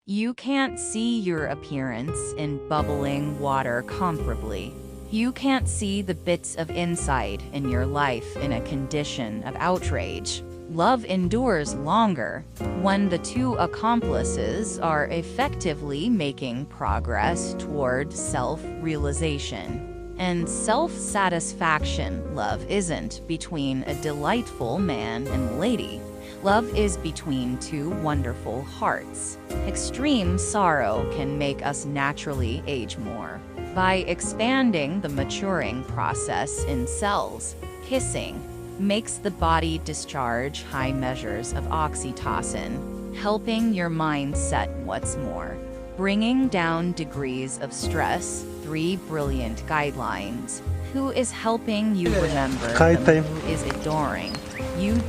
You can't see your appearance in bubbling water comparably. You can't see the bits of insight in your life in a condition of outrage. Love endures longer when the two accomplices are effectively making progress toward self-realization. And self-satisfaction. Love isn't between a delightful man and lady. Love is between two wonderful hearts. Extreme sorrow can make us naturally age more. By expanding the maturing process in cells, kissing makes the body discharge high measures of oxytocin, helping your mind set what's more. Bringing down degrees of stress, 3 brilliant guidelines. Who is helping you remember them? Who is adoring? You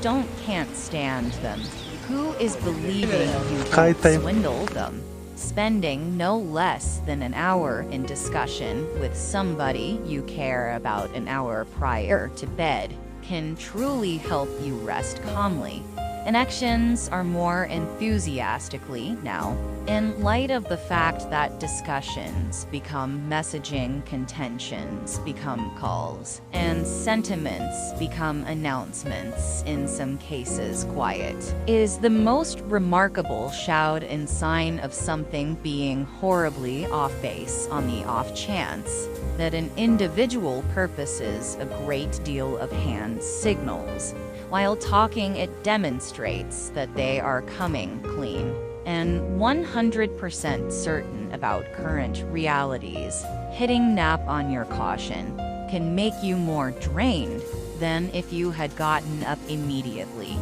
can't stand them. Who is believing you don't swindle them? Spending no less than an hour in discussion with somebody you care about an hour prior to bed can truly help you rest calmly. Connections are more enthusiastically now, in light of the fact that discussions become messaging, contentions become calls, and sentiments become announcements, in some cases quiet, is the most remarkable shout and sign of something being horribly off base on the off chance that an individual purposes a great deal of hand signals. While talking, it demonstrates that they are coming clean and 100% certain about current realities. Hitting nap on your caution can make you more drained than if you had gotten up immediately.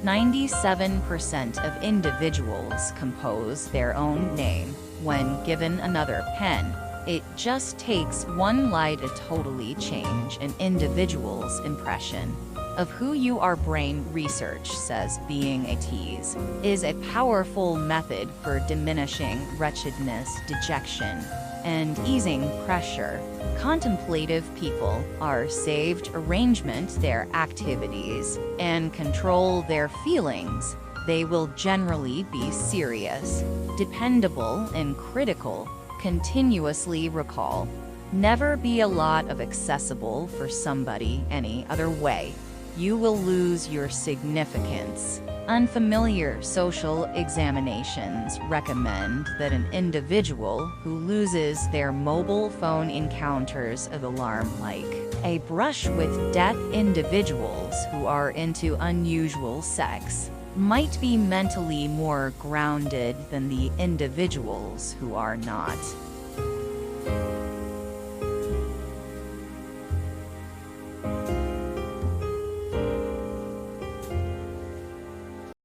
97% of individuals compose their own name when given another pen. It just takes one lie to totally change an individual's impression of who you are. Brain research says being a tease is a powerful method for diminishing wretchedness, dejection, and easing pressure. Contemplative people are saved arrangement their activities and control their feelings. They will generally be serious, dependable, and critical. Continuously recall. Never be a lot of accessible for somebody any other way. You will lose your significance. Unfamiliar social examinations recommend that an individual who loses their mobile phone encounters of alarm like a brush with death. Individuals who are into unusual sex might be mentally more grounded than the individuals who are not.